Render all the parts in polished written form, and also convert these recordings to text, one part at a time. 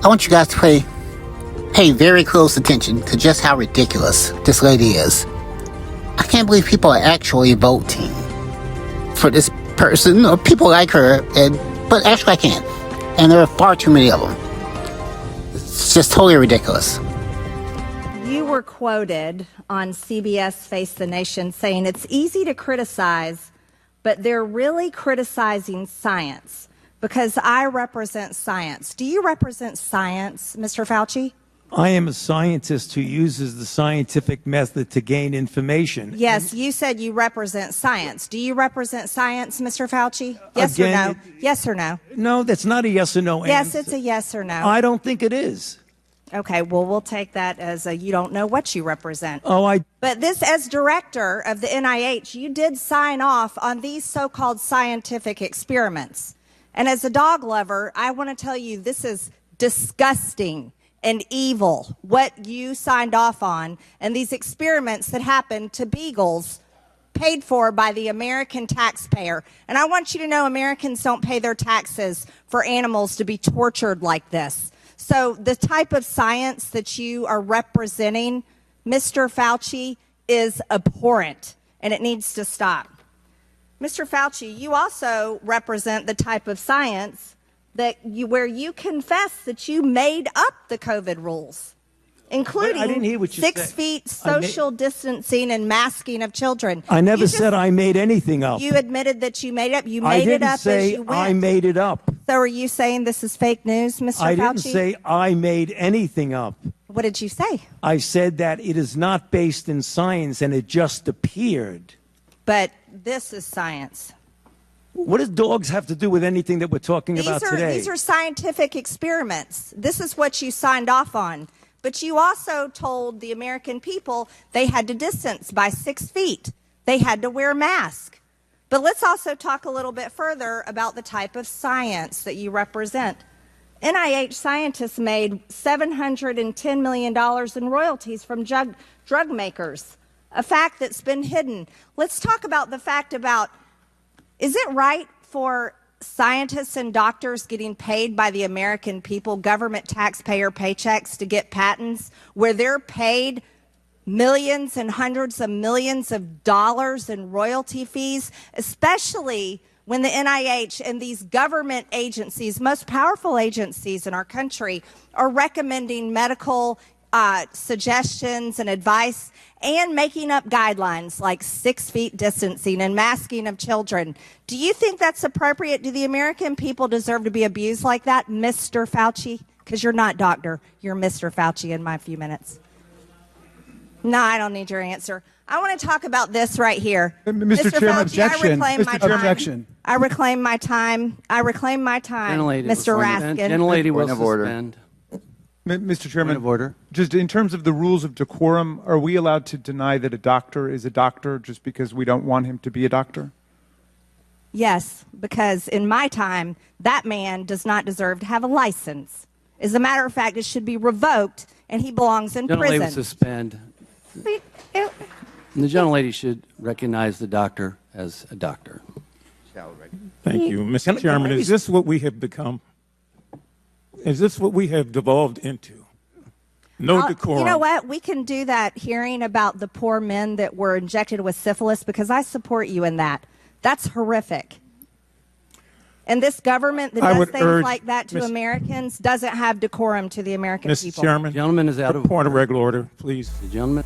I want you guys to pay very close attention to just how ridiculous this lady is. I can't believe people are actually voting for this person or people like her, but actually I can. And there are far too many of them. It's just totally ridiculous. You were quoted on CBS Face the Nation saying it's easy to criticize, but they're really criticizing science because I represent science. Do you represent science, Mr. Fauci? I am a scientist who uses the scientific method to gain information. Yes, you said you represent science. Do you represent science, Mr. Fauci? Yes or no? Yes or no? No, that's not a yes or no answer. Yes, it's a yes or no. I don't think it is. Okay, well, we'll take that as a you don't know what you represent. But this, as director of the NIH, you did sign off on these so-called scientific experiments. And as a dog lover, I want to tell you this is disgusting and evil, what you signed off on, and these experiments that happened to beagles paid for by the American taxpayer. And I want you to know Americans don't pay their taxes for animals to be tortured like this. So the type of science that you are representing, Mr. Fauci, is abhorrent, and it needs to stop. Mr. Fauci, you also represent the type of science where you confess that you made up the COVID rules, including 6 feet social distancing and masking of children. I never said I made anything up. You admitted that you made it up. You made it up as you went. I didn't say I made it up. So are you saying this is fake news, Mr. Fauci? I didn't say I made anything up. What did you say? I said that it is not based in science and it just appeared. But this is science. What does dogs have to do with anything that we're talking about today? These are scientific experiments. This is what you signed off on. But you also told the American people they had to distance by 6 feet. They had to wear masks. But let's also talk a little bit further about the type of science that you represent. NIH scientists made $710 million in royalties from drug makers, a fact that's been hidden. Let's talk about the fact about, is it right for scientists and doctors getting paid by the American people, government taxpayer paychecks, to get patents where they're paid millions and hundreds of millions of dollars in royalty fees, especially when the NIH and these government agencies, most powerful agencies in our country, are recommending medical suggestions and advice and making up guidelines like 6 feet distancing and masking of children. Do you think that's appropriate? Do the American people deserve to be abused like that, Mr. Fauci? Because you're not doctor. You're Mr. Fauci in my few minutes. No, I don't need your answer. I want to talk about this right here. Mr. Chairman, Fauci, objection. I reclaim my time. I reclaim my time, Mr. Raskin. Gentlelady will suspend. Mr. Chairman, of order. Just in terms of the rules of decorum, are we allowed to deny that a doctor is a doctor just because we don't want him to be a doctor? Yes, because in my time, that man does not deserve to have a license. As a matter of fact, it should be revoked, and he belongs in prison. Gentlelady will suspend. The gentlelady should recognize the doctor as a doctor. Thank you. Mr. Chairman, is this what we have become? Is this what we have devolved into? No decorum. You know what? We can do that hearing about the poor men that were injected with syphilis because I support you in that. That's horrific. And this government that does things like that to Americans doesn't have decorum to the American people. Mr. Chairman, gentleman is out of point of regular order, please. The gentleman.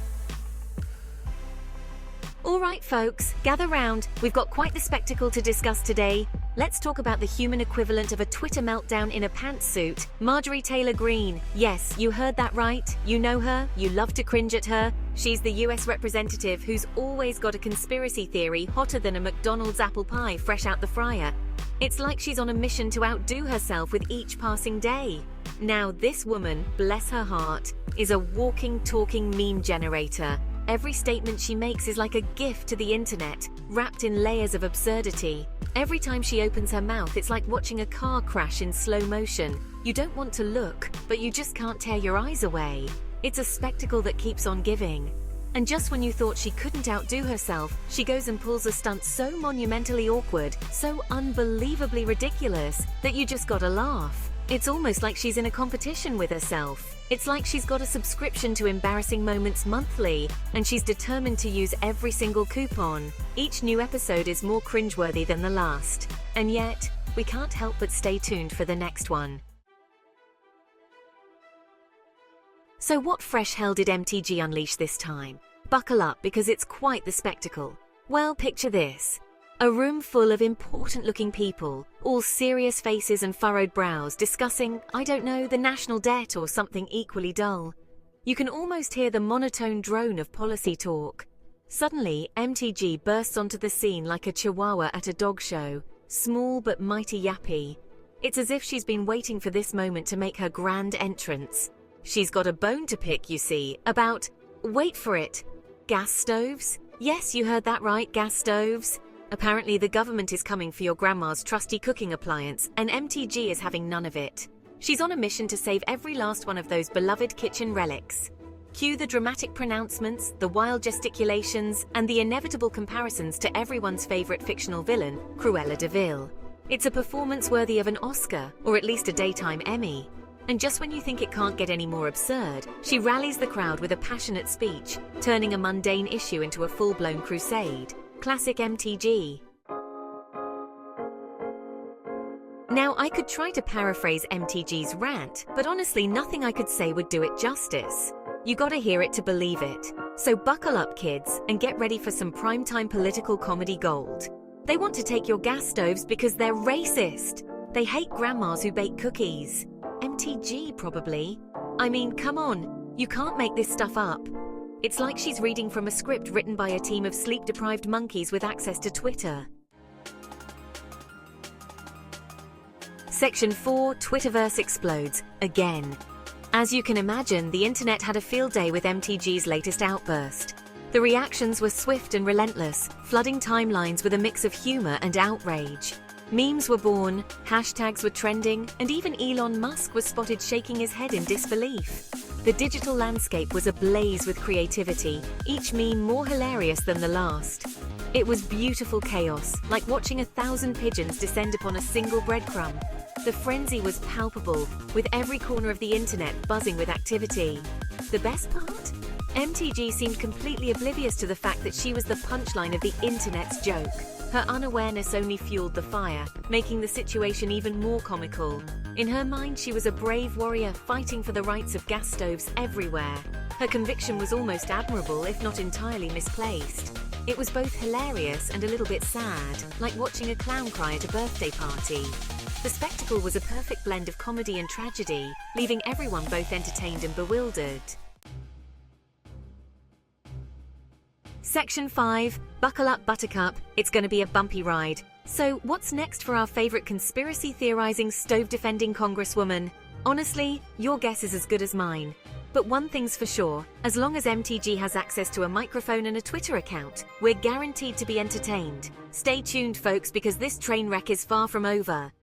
All right, folks, gather round. We've got quite the spectacle to discuss today. Let's talk about the human equivalent of a Twitter meltdown in a pantsuit, Marjorie Taylor Greene. Yes, you heard that right. You know her. You love to cringe at her. She's the US representative who's always got a conspiracy theory hotter than a McDonald's apple pie fresh out the fryer. It's like she's on a mission to outdo herself with each passing day. Now, this woman, bless her heart, is a walking, talking meme generator. Every statement she makes is like a gift to the internet, wrapped in layers of absurdity. Every time she opens her mouth, it's like watching a car crash in slow motion. You don't want to look, but you just can't tear your eyes away. It's a spectacle that keeps on giving. And just when you thought she couldn't outdo herself, she goes and pulls a stunt so monumentally awkward, so unbelievably ridiculous, that you just gotta laugh. It's almost like she's in a competition with herself. It's like she's got a subscription to Embarrassing Moments monthly, and she's determined to use every single coupon. Each new episode is more cringeworthy than the last. And yet, we can't help but stay tuned for the next one. So what fresh hell did MTG unleash this time? Buckle up, because it's quite the spectacle. Well, picture this. A room full of important-looking people, all serious faces and furrowed brows, discussing, I don't know, the national debt or something equally dull. You can almost hear the monotone drone of policy talk. Suddenly, MTG bursts onto the scene like a chihuahua at a dog show, small but mighty yappy. It's as if she's been waiting for this moment to make her grand entrance. She's got a bone to pick, you see, about, wait for it, gas stoves? Yes, you heard that right, gas stoves. Apparently the government is coming for your grandma's trusty cooking appliance, and MTG is having none of it. She's on a mission to save every last one of those beloved kitchen relics. Cue the dramatic pronouncements, the wild gesticulations, and the inevitable comparisons to everyone's favorite fictional villain, Cruella de Vil. It's a performance worthy of an Oscar, or at least a daytime Emmy. And just when you think it can't get any more absurd, she rallies the crowd with a passionate speech, turning a mundane issue into a full-blown crusade. Classic MTG. Now, I could try to paraphrase MTG's rant, but honestly, nothing I could say would do it justice. You gotta hear it to believe it. So buckle up, kids, and get ready for some primetime political comedy gold. They want to take your gas stoves because they're racist. They hate grandmas who bake cookies. MTG, probably. I mean, come on, you can't make this stuff up. It's like she's reading from a script written by a team of sleep-deprived monkeys with access to Twitter. Section 4, Twitterverse explodes, again. As you can imagine, the internet had a field day with MTG's latest outburst. The reactions were swift and relentless, flooding timelines with a mix of humor and outrage. Memes were born, hashtags were trending, and even Elon Musk was spotted shaking his head in disbelief. The digital landscape was ablaze with creativity, each meme more hilarious than the last. It was beautiful chaos, like watching 1,000 pigeons descend upon a single breadcrumb. The frenzy was palpable, with every corner of the internet buzzing with activity. The best part? MTG seemed completely oblivious to the fact that she was the punchline of the internet's joke. Her unawareness only fueled the fire, making the situation even more comical. In her mind, she was a brave warrior fighting for the rights of gas stoves everywhere. Her conviction was almost admirable, if not entirely misplaced. It was both hilarious and a little bit sad, like watching a clown cry at a birthday party. The spectacle was a perfect blend of comedy and tragedy, leaving everyone both entertained and bewildered. Section 5, buckle up, Buttercup, it's going to be a bumpy ride. So, what's next for our favorite conspiracy theorizing, stove defending congresswoman? Honestly, your guess is as good as mine. But one thing's for sure, as long as MTG has access to a microphone and a Twitter account, we're guaranteed to be entertained. Stay tuned, folks, because this train wreck is far from over.